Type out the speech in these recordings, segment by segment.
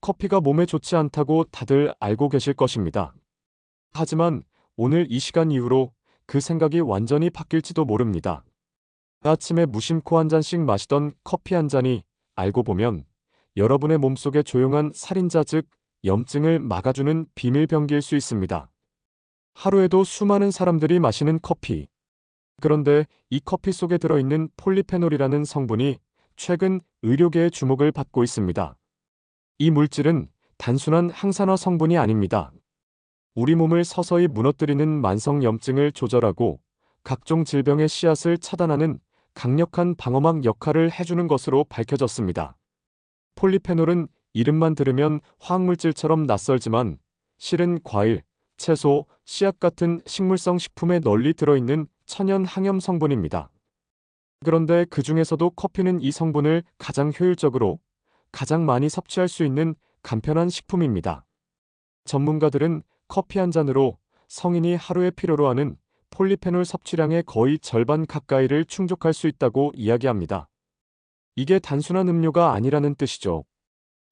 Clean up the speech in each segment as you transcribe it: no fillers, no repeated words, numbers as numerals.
커피가 몸에 좋지 않다고 다들 알고 계실 것입니다. 하지만 오늘 이 시간 이후로 그 생각이 완전히 바뀔지도 모릅니다. 아침에 무심코 한 잔씩 마시던 커피 한 잔이 알고 보면 여러분의 몸속의 조용한 살인자 즉 염증을 막아주는 비밀 병기일 수 있습니다. 하루에도 수많은 사람들이 마시는 커피. 그런데 이 커피 속에 들어있는 폴리페놀이라는 성분이 최근 의료계의 주목을 받고 있습니다. 이 물질은 단순한 항산화 성분이 아닙니다. 우리 몸을 서서히 무너뜨리는 만성 염증을 조절하고 각종 질병의 씨앗을 차단하는 강력한 방어막 역할을 해주는 것으로 밝혀졌습니다. 폴리페놀은 이름만 들으면 화학물질처럼 낯설지만 실은 과일, 채소, 씨앗 같은 식물성 식품에 널리 들어있는 천연 항염 성분입니다. 그런데 그 중에서도 커피는 이 성분을 가장 효율적으로, 가장 많이 섭취할 수 있는 간편한 식품입니다. 전문가들은 커피 한 잔으로 성인이 하루에 필요로 하는 폴리페놀 섭취량의 거의 절반 가까이를 충족할 수 있다고 이야기합니다. 이게 단순한 음료가 아니라는 뜻이죠.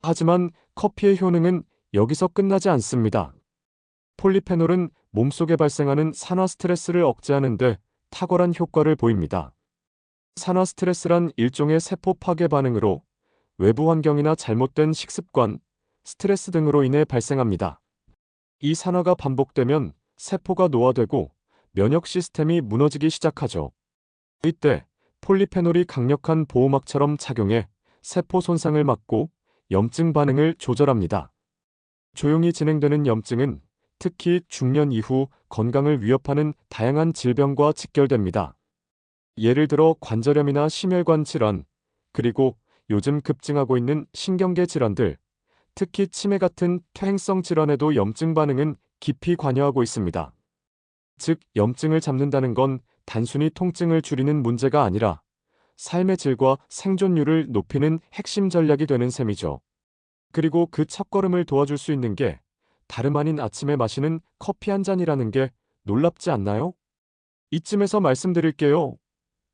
하지만 커피의 효능은 여기서 끝나지 않습니다. 폴리페놀은 몸속에 발생하는 산화 스트레스를 억제하는 데 탁월한 효과를 보입니다. 산화 스트레스란 일종의 세포 파괴 반응으로 외부 환경이나 잘못된 식습관, 스트레스 등으로 인해 발생합니다. 이 산화가 반복되면 세포가 노화되고 면역 시스템이 무너지기 시작하죠. 이때 폴리페놀이 강력한 보호막처럼 작용해 세포 손상을 막고 염증 반응을 조절합니다. 조용히 진행되는 염증은 특히 중년 이후 건강을 위협하는 다양한 질병과 직결됩니다. 예를 들어 관절염이나 심혈관 질환, 그리고 요즘 급증하고 있는 신경계 질환들, 특히 치매 같은 퇴행성 질환에도 염증 반응은 깊이 관여하고 있습니다. 즉, 염증을 잡는다는 건 단순히 통증을 줄이는 문제가 아니라 삶의 질과 생존율을 높이는 핵심 전략이 되는 셈이죠. 그리고 그 첫걸음을 도와줄 수 있는 게 다름 아닌 아침에 마시는 커피 한 잔이라는 게 놀랍지 않나요? 이쯤에서 말씀드릴게요.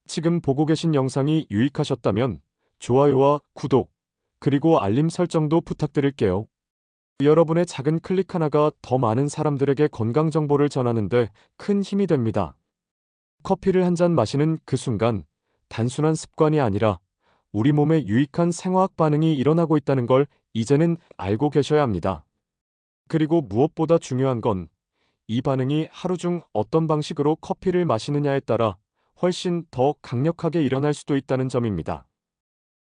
지금 보고 계신 영상이 유익하셨다면 좋아요와 구독, 그리고 알림 설정도 부탁드릴게요. 여러분의 작은 클릭 하나가 더 많은 사람들에게 건강 정보를 전하는데 큰 힘이 됩니다. 커피를 한 잔 마시는 그 순간 단순한 습관이 아니라 우리 몸에 유익한 생화학 반응이 일어나고 있다는 걸 이제는 알고 계셔야 합니다. 그리고 무엇보다 중요한 건 이 반응이 하루 중 어떤 방식으로 커피를 마시느냐에 따라 훨씬 더 강력하게 일어날 수도 있다는 점입니다.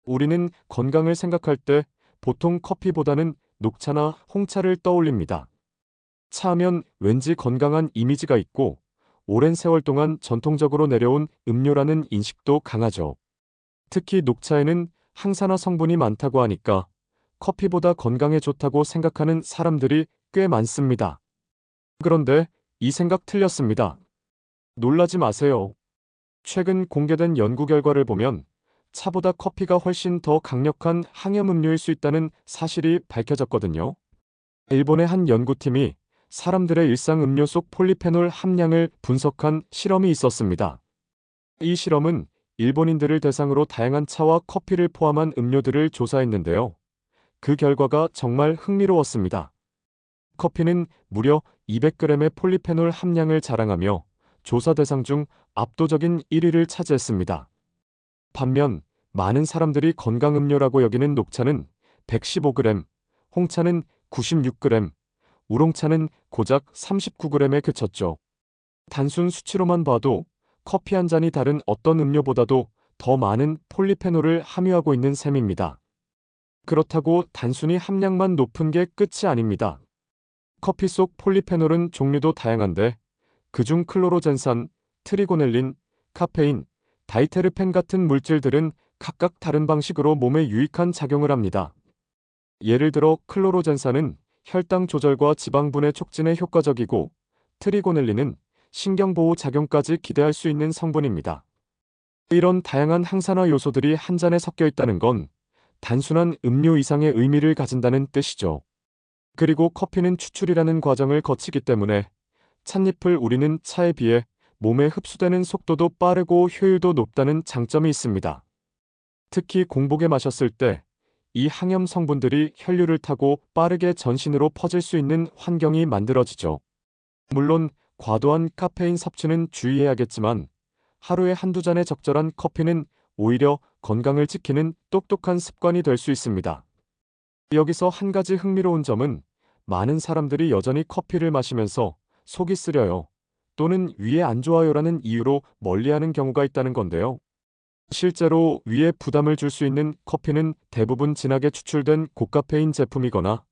우리는 건강을 생각할 때 보통 커피보다는 녹차나 홍차를 떠올립니다. 차하면 왠지 건강한 이미지가 있고 오랜 세월 동안 전통적으로 내려온 음료라는 인식도 강하죠. 특히 녹차에는 항산화 성분이 많다고 하니까 커피보다 건강에 좋다고 생각하는 사람들이 꽤 많습니다. 그런데 이 생각 틀렸습니다. 놀라지 마세요. 최근 공개된 연구 결과를 보면 차보다 커피가 훨씬 더 강력한 항염 음료일 수 있다는 사실이 밝혀졌거든요. 일본의 한 연구팀이 사람들의 일상 음료 속 폴리페놀 함량을 분석한 실험이 있었습니다. 이 실험은 일본인들을 대상으로 다양한 차와 커피를 포함한 음료들을 조사했는데요. 그 결과가 정말 흥미로웠습니다. 커피는 무려 200g의 폴리페놀 함량을 자랑하며 조사 대상 중 압도적인 1위를 차지했습니다. 반면 많은 사람들이 건강음료라고 여기는 녹차는 115g, 홍차는 96g, 우롱차는 고작 39g에 그쳤죠. 단순 수치로만 봐도 커피 한 잔이 다른 어떤 음료보다도 더 많은 폴리페놀을 함유하고 있는 셈입니다. 그렇다고 단순히 함량만 높은 게 끝이 아닙니다. 커피 속 폴리페놀은 종류도 다양한데 그중 클로로젠산, 트리고넬린, 카페인, 다이테르펜 같은 물질들은 각각 다른 방식으로 몸에 유익한 작용을 합니다. 예를 들어 클로로젠산은 혈당 조절과 지방분해 촉진에 효과적이고 트리고넬린은 신경보호 작용까지 기대할 수 있는 성분입니다. 이런 다양한 항산화 요소들이 한 잔에 섞여 있다는 건 단순한 음료 이상의 의미를 가진다는 뜻이죠. 그리고 커피는 추출이라는 과정을 거치기 때문에 찻잎을 우리는 차에 비해 몸에 흡수되는 속도도 빠르고 효율도 높다는 장점이 있습니다. 특히 공복에 마셨을 때 이 항염 성분들이 혈류를 타고 빠르게 전신으로 퍼질 수 있는 환경이 만들어지죠. 물론 과도한 카페인 섭취는 주의해야겠지만 하루에 한두 잔의 적절한 커피는 오히려 건강을 지키는 똑똑한 습관이 될 수 있습니다. 여기서 한 가지 흥미로운 점은 많은 사람들이 여전히 커피를 마시면서 속이 쓰려요, 또는 위에 안 좋아요라는 이유로 멀리하는 경우가 있다는 건데요. 실제로 위에 부담을 줄 수 있는 커피는 대부분 진하게 추출된 고카페인 제품이거나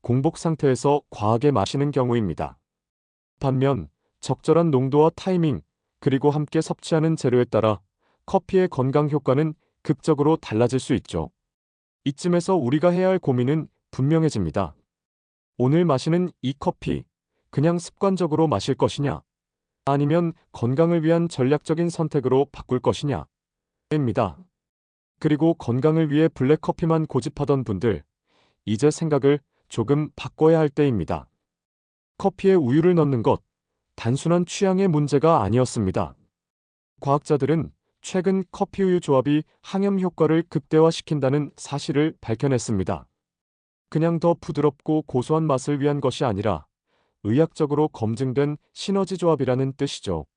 공복 상태에서 과하게 마시는 경우입니다. 반면 적절한 농도와 타이밍, 그리고 함께 섭취하는 재료에 따라 커피의 건강 효과는 극적으로 달라질 수 있죠. 이쯤에서 우리가 해야 할 고민은 분명해집니다. 오늘 마시는 이 커피, 그냥 습관적으로 마실 것이냐, 아니면 건강을 위한 전략적인 선택으로 바꿀 것이냐, 입니다. 그리고 건강을 위해 블랙커피만 고집하던 분들, 이제 생각을 조금 바꿔야 할 때입니다. 커피에 우유를 넣는 것, 단순한 취향의 문제가 아니었습니다. 과학자들은 최근 커피-우유 조합이 항염 효과를 극대화시킨다는 사실을 밝혀냈습니다. 그냥 더 부드럽고 고소한 맛을 위한 것이 아니라 의학적으로 검증된 시너지 조합이라는 뜻이죠.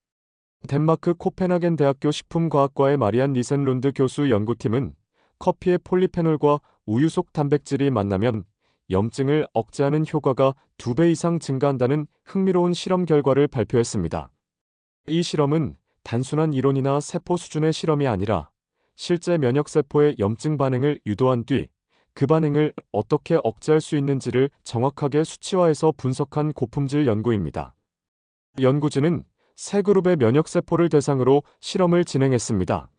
덴마크 코펜하겐 대학교 식품과학과의 마리안 리센룬드 교수 연구팀은 커피의 폴리페놀과 우유 속 단백질이 만나면 염증을 억제하는 효과가 2배 이상 증가한다는 흥미로운 실험 결과를 발표했습니다. 이 실험은 단순한 이론이나 세포 수준의 실험이 아니라 실제 면역세포의 염증 반응을 유도한 뒤 그 반응을 어떻게 억제할 수 있는지를 정확하게 수치화해서 분석한 고품질 연구입니다. 연구진은 세 그룹의 면역세포를 대상으로 실험을 진행했습니다.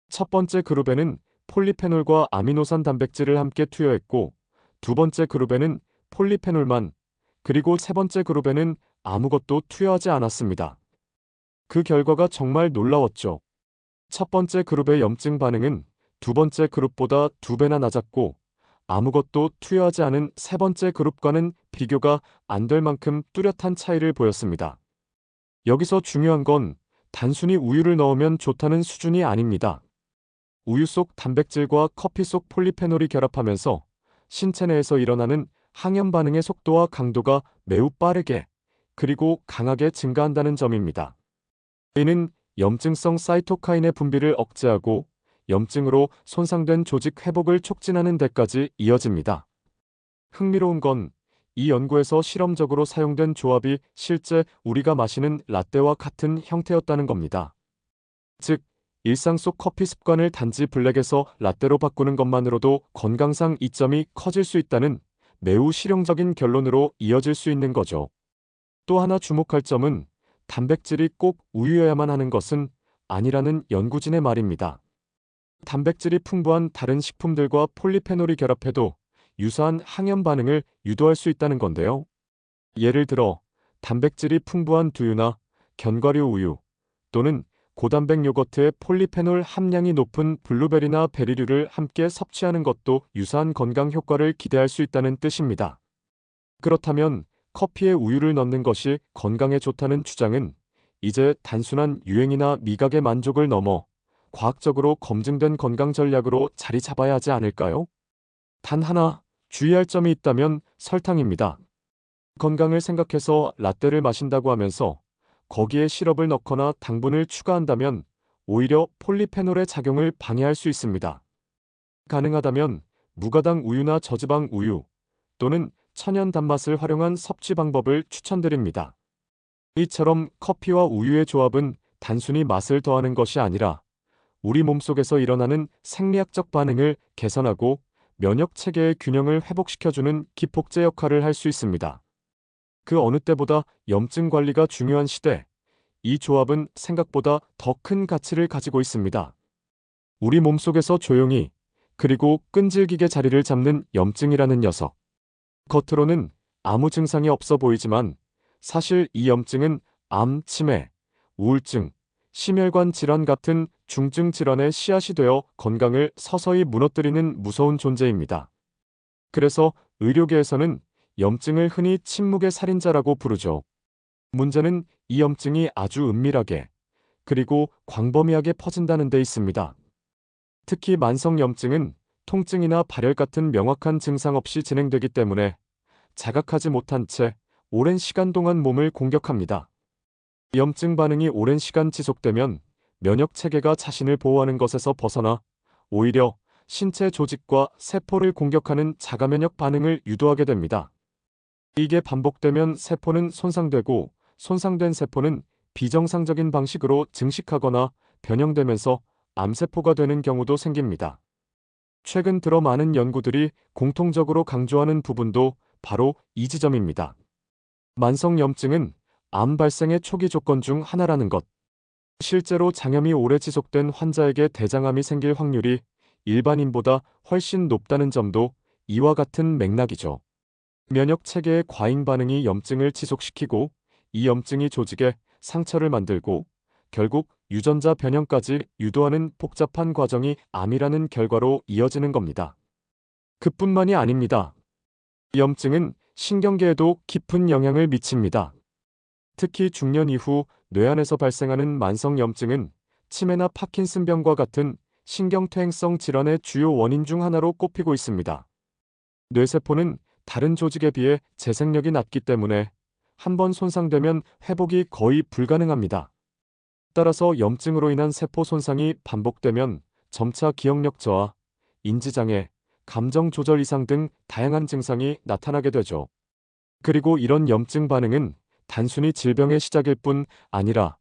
첫 번째 그룹에는 폴리페놀과 아미노산 단백질을 함께 투여했고, 두 번째 그룹에는 폴리페놀만, 그리고 세 번째 그룹에는 아무것도 투여하지 않았습니다. 그 결과가 정말 놀라웠죠. 첫 번째 그룹의 염증 반응은 두 번째 그룹보다 2배나 낮았고, 아무것도 투여하지 않은 세 번째 그룹과는 비교가 안 될 만큼 뚜렷한 차이를 보였습니다. 여기서 중요한 건 단순히 우유를 넣으면 좋다는 수준이 아닙니다. 우유 속 단백질과 커피 속 폴리페놀이 결합하면서 신체 내에서 일어나는 항염 반응의 속도와 강도가 매우 빠르게, 그리고 강하게 증가한다는 점입니다. 이는 염증성 사이토카인의 분비를 억제하고 염증으로 손상된 조직 회복을 촉진하는 데까지 이어집니다. 흥미로운 건 이 연구에서 실험적으로 사용된 조합이 실제 우리가 마시는 라떼와 같은 형태였다는 겁니다. 즉, 일상 속 커피 습관을 단지 블랙에서 라떼로 바꾸는 것만으로도 건강상 이점이 커질 수 있다는 매우 실용적인 결론으로 이어질 수 있는 거죠. 또 하나 주목할 점은 단백질이 꼭 우유여야만 하는 것은 아니라는 연구진의 말입니다. 단백질이 풍부한 다른 식품들과 폴리페놀이 결합해도 유사한 항염 반응을 유도할 수 있다는 건데요. 예를 들어 단백질이 풍부한 두유나 견과류 우유, 또는 고단백 요거트에 폴리페놀 함량이 높은 블루베리나 베리류를 함께 섭취하는 것도 유사한 건강 효과를 기대할 수 있다는 뜻입니다. 그렇다면 커피에 우유를 넣는 것이 건강에 좋다는 주장은 이제 단순한 유행이나 미각의 만족을 넘어 과학적으로 검증된 건강 전략으로 자리 잡아야 하지 않을까요? 단 하나 주의할 점이 있다면 설탕입니다. 건강을 생각해서 라떼를 마신다고 하면서 거기에 시럽을 넣거나 당분을 추가한다면 오히려 폴리페놀의 작용을 방해할 수 있습니다. 가능하다면 무가당 우유나 저지방 우유, 또는 천연 단맛을 활용한 섭취 방법을 추천드립니다. 이처럼 커피와 우유의 조합은 단순히 맛을 더하는 것이 아니라 우리 몸속에서 일어나는 생리학적 반응을 개선하고 면역 체계의 균형을 회복시켜주는 기폭제 역할을 할 수 있습니다. 그 어느 때보다 염증 관리가 중요한 시대, 이 조합은 생각보다 더 큰 가치를 가지고 있습니다. 우리 몸속에서 조용히, 그리고 끈질기게 자리를 잡는 염증이라는 녀석. 겉으로는 아무 증상이 없어 보이지만 사실 이 염증은 암, 치매, 우울증, 심혈관 질환 같은 중증 질환의 씨앗이 되어 건강을 서서히 무너뜨리는 무서운 존재입니다. 그래서 의료계에서는 염증을 흔히 침묵의 살인자라고 부르죠. 문제는 이 염증이 아주 은밀하게, 그리고 광범위하게 퍼진다는 데 있습니다. 특히 만성 염증은 통증이나 발열 같은 명확한 증상 없이 진행되기 때문에 자각하지 못한 채 오랜 시간 동안 몸을 공격합니다. 염증 반응이 오랜 시간 지속되면 면역 체계가 자신을 보호하는 것에서 벗어나 오히려 신체 조직과 세포를 공격하는 자가면역 반응을 유도하게 됩니다. 이게 반복되면 세포는 손상되고 손상된 세포는 비정상적인 방식으로 증식하거나 변형되면서 암세포가 되는 경우도 생깁니다. 최근 들어 많은 연구들이 공통적으로 강조하는 부분도 바로 이 지점입니다. 만성염증은 암 발생의 초기 조건 중 하나라는 것. 실제로 장염이 오래 지속된 환자에게 대장암이 생길 확률이 일반인보다 훨씬 높다는 점도 이와 같은 맥락이죠. 면역 체계의 과잉 반응이 염증을 지속시키고 이 염증이 조직에 상처를 만들고 결국 유전자 변형까지 유도하는 복잡한 과정이 암이라는 결과로 이어지는 겁니다. 그뿐만이 아닙니다. 염증은 신경계에도 깊은 영향을 미칩니다. 특히 중년 이후 뇌안에서 발생하는 만성염증은 치매나 파킨슨병과 같은 신경퇴행성 질환의 주요 원인 중 하나로 꼽히고 있습니다. 뇌세포는 다른 조직에 비해 재생력이 낮기 때문에 한번 손상되면 회복이 거의 불가능합니다. 따라서 염증으로 인한 세포 손상이 반복되면 점차 기억력 저하, 인지장애, 감정 조절 이상 등 다양한 증상이 나타나게 되죠. 그리고 이런 염증 반응은 단순히 질병의 시작일 뿐 아니라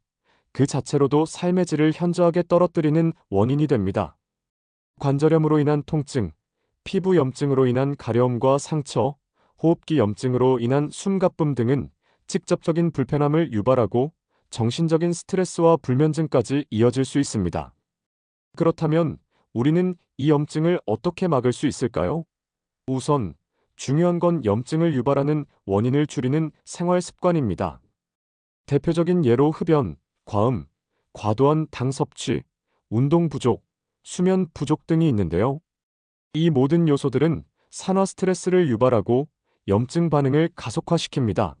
그 자체로도 삶의 질을 현저하게 떨어뜨리는 원인이 됩니다. 관절염으로 인한 통증, 피부 염증으로 인한 가려움과 상처, 호흡기 염증으로 인한 숨가쁨 등은 직접적인 불편함을 유발하고 정신적인 스트레스와 불면증까지 이어질 수 있습니다. 그렇다면 우리는 이 염증을 어떻게 막을 수 있을까요? 우선 중요한 건 염증을 유발하는 원인을 줄이는 생활 습관입니다. 대표적인 예로 흡연, 과음, 과도한 당 섭취, 운동 부족, 수면 부족 등이 있는데요. 이 모든 요소들은 산화 스트레스를 유발하고 염증 반응을 가속화시킵니다.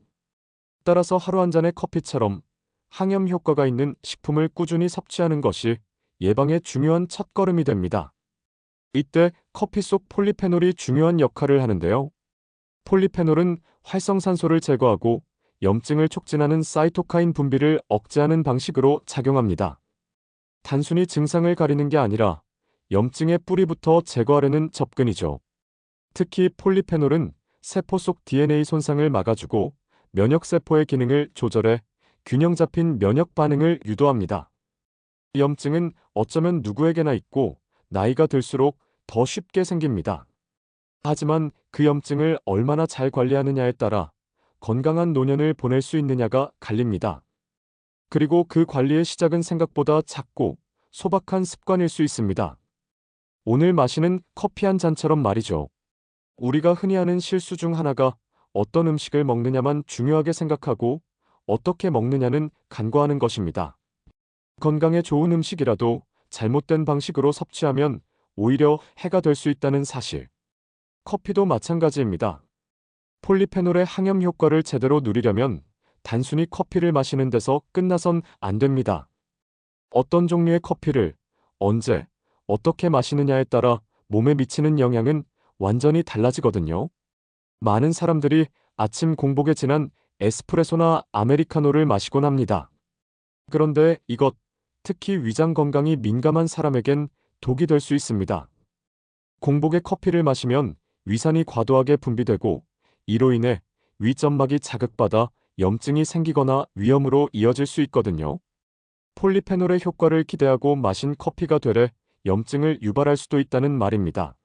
따라서 하루 한 잔의 커피처럼 항염 효과가 있는 식품을 꾸준히 섭취하는 것이 예방의 중요한 첫걸음이 됩니다. 이때 커피 속 폴리페놀이 중요한 역할을 하는데요. 폴리페놀은 활성산소를 제거하고 염증을 촉진하는 사이토카인 분비를 억제하는 방식으로 작용합니다. 단순히 증상을 가리는 게 아니라 염증의 뿌리부터 제거하려는 접근이죠. 특히 폴리페놀은 세포 속 DNA 손상을 막아주고 면역세포의 기능을 조절해 균형 잡힌 면역 반응을 유도합니다. 염증은 어쩌면 누구에게나 있고 나이가 들수록 더 쉽게 생깁니다. 하지만 그 염증을 얼마나 잘 관리하느냐에 따라 건강한 노년을 보낼 수 있느냐가 갈립니다. 그리고 그 관리의 시작은 생각보다 작고 소박한 습관일 수 있습니다. 오늘 마시는 커피 한 잔처럼 말이죠. 우리가 흔히 하는 실수 중 하나가 어떤 음식을 먹느냐만 중요하게 생각하고 어떻게 먹느냐는 간과하는 것입니다. 건강에 좋은 음식이라도 잘못된 방식으로 섭취하면 오히려 해가 될 수 있다는 사실. 커피도 마찬가지입니다. 폴리페놀의 항염 효과를 제대로 누리려면 단순히 커피를 마시는 데서 끝나선 안 됩니다. 어떤 종류의 커피를 언제, 어떻게 마시느냐에 따라 몸에 미치는 영향은 완전히 달라지거든요. 많은 사람들이 아침 공복에 진한 에스프레소나 아메리카노를 마시곤 합니다. 그런데 이것, 특히 위장 건강이 민감한 사람에겐 독이 될 수 있습니다. 공복에 커피를 마시면 위산이 과도하게 분비되고 이로 인해 위점막이 자극받아 염증이 생기거나 위염으로 이어질 수 있거든요. 폴리페놀의 효과를 기대하고 마신 커피가 되레 염증을 유발할 수도 있다는 말입니다.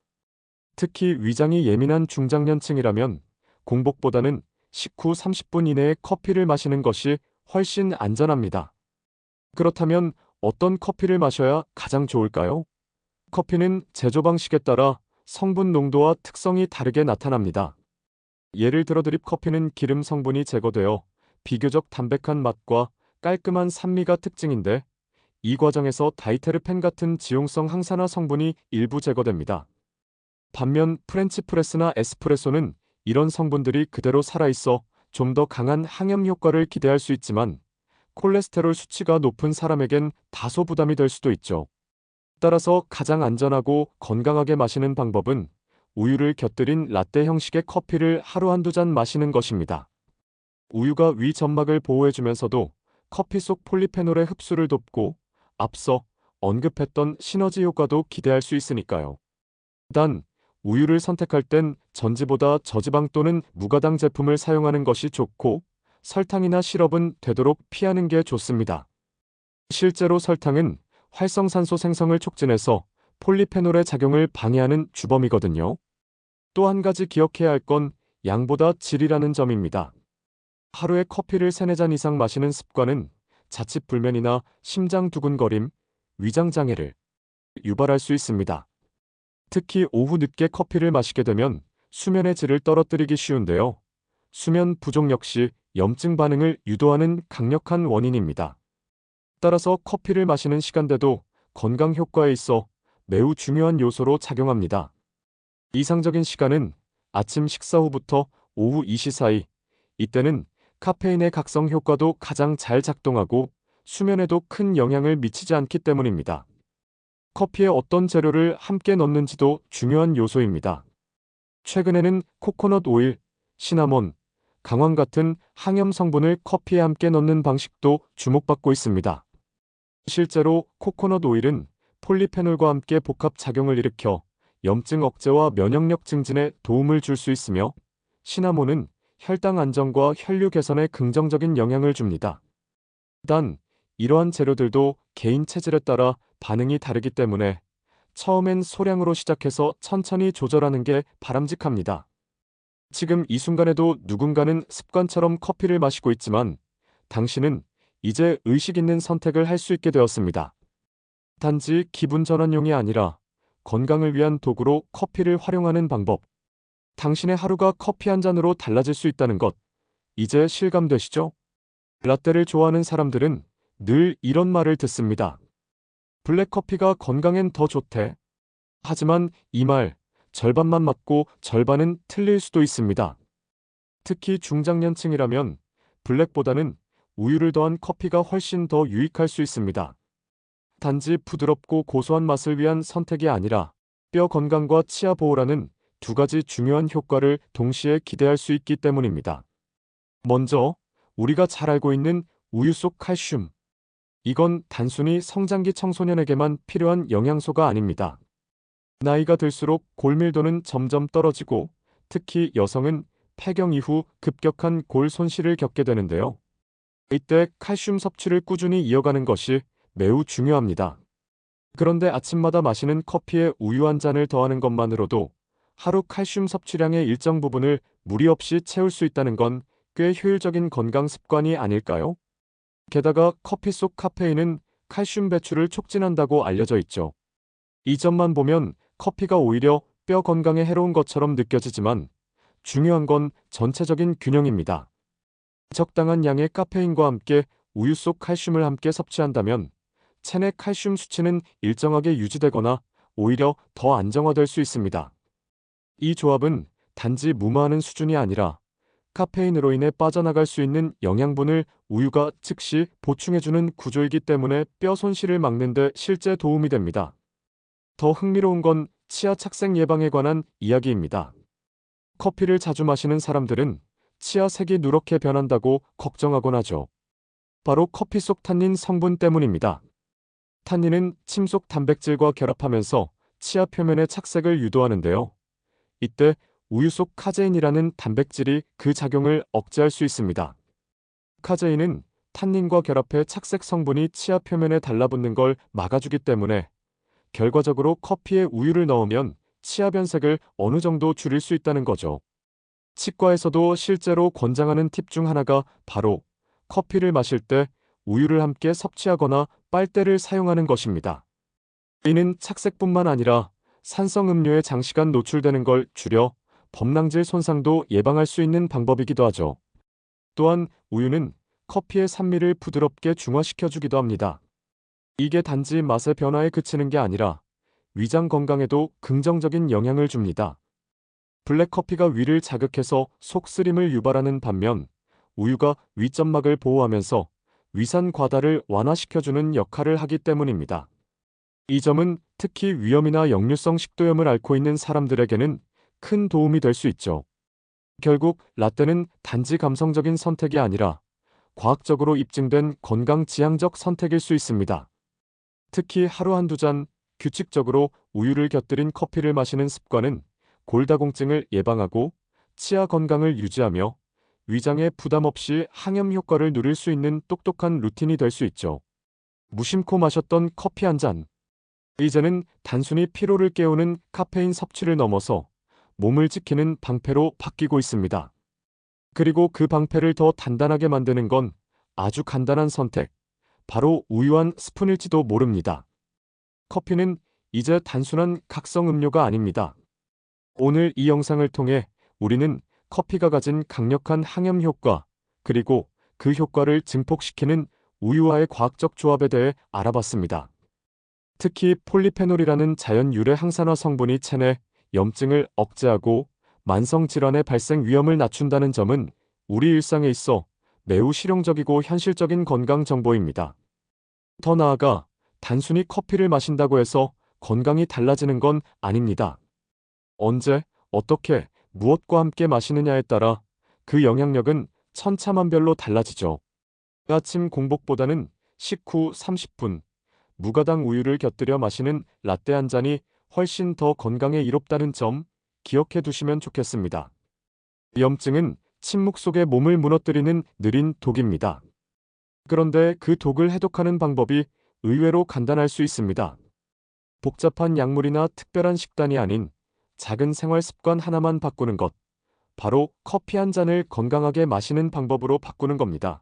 특히 위장이 예민한 중장년층이라면 공복보다는 식후 30분 이내에 커피를 마시는 것이 훨씬 안전합니다. 그렇다면 어떤 커피를 마셔야 가장 좋을까요? 커피는 제조 방식에 따라 성분 농도와 특성이 다르게 나타납니다. 예를 들어 드립 커피는 기름 성분이 제거되어 비교적 담백한 맛과 깔끔한 산미가 특징인데 이 과정에서 다이테르펜 같은 지용성 항산화 성분이 일부 제거됩니다. 반면 프렌치 프레스나 에스프레소는 이런 성분들이 그대로 살아있어 좀 더 강한 항염 효과를 기대할 수 있지만 콜레스테롤 수치가 높은 사람에겐 다소 부담이 될 수도 있죠. 따라서 가장 안전하고 건강하게 마시는 방법은 우유를 곁들인 라떼 형식의 커피를 하루 한두 잔 마시는 것입니다. 우유가 위 점막을 보호해주면서도 커피 속 폴리페놀의 흡수를 돕고 앞서 언급했던 시너지 효과도 기대할 수 있으니까요. 단, 우유를 선택할 땐 전지보다 저지방 또는 무가당 제품을 사용하는 것이 좋고 설탕이나 시럽은 되도록 피하는 게 좋습니다. 실제로 설탕은 활성산소 생성을 촉진해서 폴리페놀의 작용을 방해하는 주범이거든요. 또 한 가지 기억해야 할 건 양보다 질이라는 점입니다. 하루에 커피를 3-4잔 이상 마시는 습관은 자칫 불면이나 심장 두근거림, 위장 장애를 유발할 수 있습니다. 특히 오후 늦게 커피를 마시게 되면 수면의 질을 떨어뜨리기 쉬운데요. 수면 부족 역시 염증 반응을 유도하는 강력한 원인입니다. 따라서 커피를 마시는 시간대도 건강 효과에 있어 매우 중요한 요소로 작용합니다. 이상적인 시간은 아침 식사 후부터 오후 2시 사이, 이때는 카페인의 각성 효과도 가장 잘 작동하고 수면에도 큰 영향을 미치지 않기 때문입니다. 커피에 어떤 재료를 함께 넣는지도 중요한 요소입니다. 최근에는 코코넛 오일, 시나몬, 강황 같은 항염 성분을 커피에 함께 넣는 방식도 주목받고 있습니다. 실제로 코코넛 오일은 폴리페놀과 함께 복합 작용을 일으켜 염증 억제와 면역력 증진에 도움을 줄 수 있으며 시나몬은 혈당 안정과 혈류 개선에 긍정적인 영향을 줍니다. 단, 이러한 재료들도 개인 체질에 따라 반응이 다르기 때문에 처음엔 소량으로 시작해서 천천히 조절하는 게 바람직합니다. 지금 이 순간에도 누군가는 습관처럼 커피를 마시고 있지만 당신은 이제 의식 있는 선택을 할 수 있게 되었습니다. 단지 기분 전환용이 아니라 건강을 위한 도구로 커피를 활용하는 방법. 당신의 하루가 커피 한 잔으로 달라질 수 있다는 것, 이제 실감되시죠? 라떼를 좋아하는 사람들은 늘 이런 말을 듣습니다. 블랙커피가 건강엔 더 좋대. 하지만 이 말, 절반만 맞고 절반은 틀릴 수도 있습니다. 특히 중장년층이라면 블랙보다는 우유를 더한 커피가 훨씬 더 유익할 수 있습니다. 단지 부드럽고 고소한 맛을 위한 선택이 아니라 뼈 건강과 치아 보호라는 두 가지 중요한 효과를 동시에 기대할 수 있기 때문입니다. 먼저, 우리가 잘 알고 있는 우유 속 칼슘. 이건 단순히 성장기 청소년에게만 필요한 영양소가 아닙니다. 나이가 들수록 골밀도는 점점 떨어지고 특히 여성은 폐경 이후 급격한 골 손실을 겪게 되는데요. 이때 칼슘 섭취를 꾸준히 이어가는 것이 매우 중요합니다. 그런데 아침마다 마시는 커피에 우유 한 잔을 더하는 것만으로도 하루 칼슘 섭취량의 일정 부분을 무리 없이 채울 수 있다는 건 꽤 효율적인 건강 습관이 아닐까요? 게다가 커피 속 카페인은 칼슘 배출을 촉진한다고 알려져 있죠. 이 점만 보면 커피가 오히려 뼈 건강에 해로운 것처럼 느껴지지만 중요한 건 전체적인 균형입니다. 적당한 양의 카페인과 함께 우유 속 칼슘을 함께 섭취한다면 체내 칼슘 수치는 일정하게 유지되거나 오히려 더 안정화될 수 있습니다. 이 조합은 단지 무마하는 수준이 아니라 카페인으로 인해 빠져나갈 수 있는 영양분을 우유가 즉시 보충해주는 구조이기 때문에 뼈 손실을 막는 데 실제 도움이 됩니다. 더 흥미로운 건 치아 착색 예방에 관한 이야기입니다. 커피를 자주 마시는 사람들은 치아 색이 누렇게 변한다고 걱정하곤 하죠. 바로 커피 속 탄닌 성분 때문입니다. 탄닌은 침 속 단백질과 결합하면서 치아 표면의 착색을 유도하는데요. 이때 우유 속 카제인이라는 단백질이 그 작용을 억제할 수 있습니다. 카제인은 탄닌과 결합해 착색 성분이 치아 표면에 달라붙는 걸 막아주기 때문에 결과적으로 커피에 우유를 넣으면 치아 변색을 어느 정도 줄일 수 있다는 거죠. 치과에서도 실제로 권장하는 팁 중 하나가 바로 커피를 마실 때 우유를 함께 섭취하거나 빨대를 사용하는 것입니다. 이는 착색뿐만 아니라 산성 음료에 장시간 노출되는 걸 줄여 범랑질 손상도 예방할 수 있는 방법이기도 하죠. 또한 우유는 커피의 산미를 부드럽게 중화시켜주기도 합니다. 이게 단지 맛의 변화에 그치는 게 아니라 위장 건강에도 긍정적인 영향을 줍니다. 블랙커피가 위를 자극해서 속쓰림을 유발하는 반면 우유가 위점막을 보호하면서 위산 과다를 완화시켜주는 역할을 하기 때문입니다. 이 점은 특히 위염이나 역류성 식도염을 앓고 있는 사람들에게는 큰 도움이 될 수 있죠. 결국 라떼는 단지 감성적인 선택이 아니라 과학적으로 입증된 건강지향적 선택일 수 있습니다. 특히 하루 한두 잔 규칙적으로 우유를 곁들인 커피를 마시는 습관은 골다공증을 예방하고 치아 건강을 유지하며 위장에 부담 없이 항염 효과를 누릴 수 있는 똑똑한 루틴이 될 수 있죠. 무심코 마셨던 커피 한 잔. 이제는 단순히 피로를 깨우는 카페인 섭취를 넘어서 몸을 지키는 방패로 바뀌고 있습니다. 그리고 그 방패를 더 단단하게 만드는 건 아주 간단한 선택, 바로 우유 한 스푼일지도 모릅니다. 커피는 이제 단순한 각성 음료가 아닙니다. 오늘 이 영상을 통해 우리는 커피가 가진 강력한 항염 효과, 그리고 그 효과를 증폭시키는 우유와의 과학적 조합에 대해 알아봤습니다. 특히 폴리페놀이라는 자연 유래 항산화 성분이 체내 염증을 억제하고 만성 질환의 발생 위험을 낮춘다는 점은 우리 일상에 있어 매우 실용적이고 현실적인 건강 정보입니다. 더 나아가 단순히 커피를 마신다고 해서 건강이 달라지는 건 아닙니다. 언제, 어떻게, 무엇과 함께 마시느냐에 따라 그 영향력은 천차만별로 달라지죠. 아침 공복보다는 식후 30분, 무가당 우유를 곁들여 마시는 라떼 한 잔이 훨씬 더 건강에 이롭다는 점 기억해 두시면 좋겠습니다. 염증은 침묵 속에 몸을 무너뜨리는 느린 독입니다. 그런데 그 독을 해독하는 방법이 의외로 간단할 수 있습니다. 복잡한 약물이나 특별한 식단이 아닌 작은 생활 습관 하나만 바꾸는 것, 바로 커피 한 잔을 건강하게 마시는 방법으로 바꾸는 겁니다.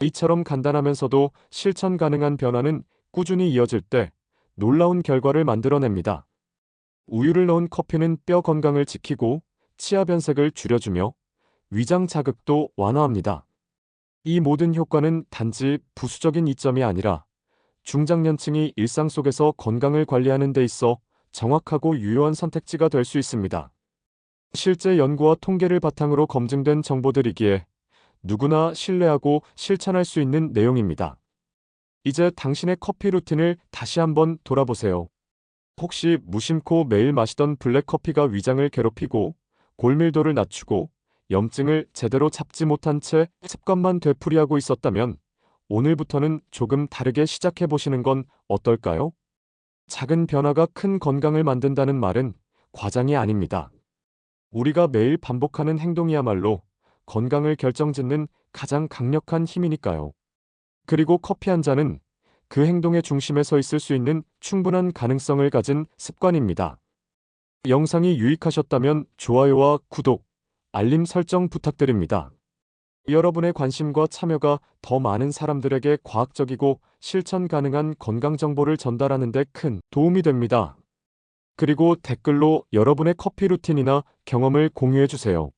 이처럼 간단하면서도 실천 가능한 변화는 꾸준히 이어질 때 놀라운 결과를 만들어냅니다. 우유를 넣은 커피는 뼈 건강을 지키고 치아 변색을 줄여주며 위장 자극도 완화합니다. 이 모든 효과는 단지 부수적인 이점이 아니라 중장년층이 일상 속에서 건강을 관리하는 데 있어 정확하고 유효한 선택지가 될 수 있습니다. 실제 연구와 통계를 바탕으로 검증된 정보들이기에 누구나 신뢰하고 실천할 수 있는 내용입니다. 이제 당신의 커피 루틴을 다시 한번 돌아보세요. 혹시 무심코 매일 마시던 블랙커피가 위장을 괴롭히고 골밀도를 낮추고 염증을 제대로 잡지 못한 채 습관만 되풀이하고 있었다면 오늘부터는 조금 다르게 시작해 보시는 건 어떨까요? 작은 변화가 큰 건강을 만든다는 말은 과장이 아닙니다. 우리가 매일 반복하는 행동이야말로 건강을 결정짓는 가장 강력한 힘이니까요. 그리고 커피 한 잔은 그 행동의 중심에 서 있을 수 있는 충분한 가능성을 가진 습관입니다. 영상이 유익하셨다면 좋아요와 구독, 알림 설정 부탁드립니다. 여러분의 관심과 참여가 더 많은 사람들에게 과학적이고 실천 가능한 건강 정보를 전달하는 데 큰 도움이 됩니다. 그리고 댓글로 여러분의 커피 루틴이나 경험을 공유해 주세요.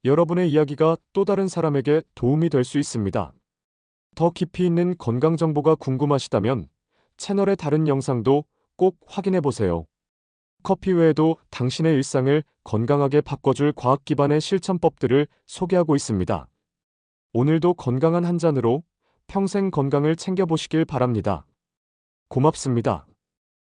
여러분의 이야기가 또 다른 사람에게 도움이 될 수 있습니다. 더 깊이 있는 건강 정보가 궁금하시다면 채널의 다른 영상도 꼭 확인해 보세요. 커피 외에도 당신의 일상을 건강하게 바꿔줄 과학 기반의 실천법들을 소개하고 있습니다. 오늘도 건강한 한 잔으로 평생 건강을 챙겨보시길 바랍니다. 고맙습니다.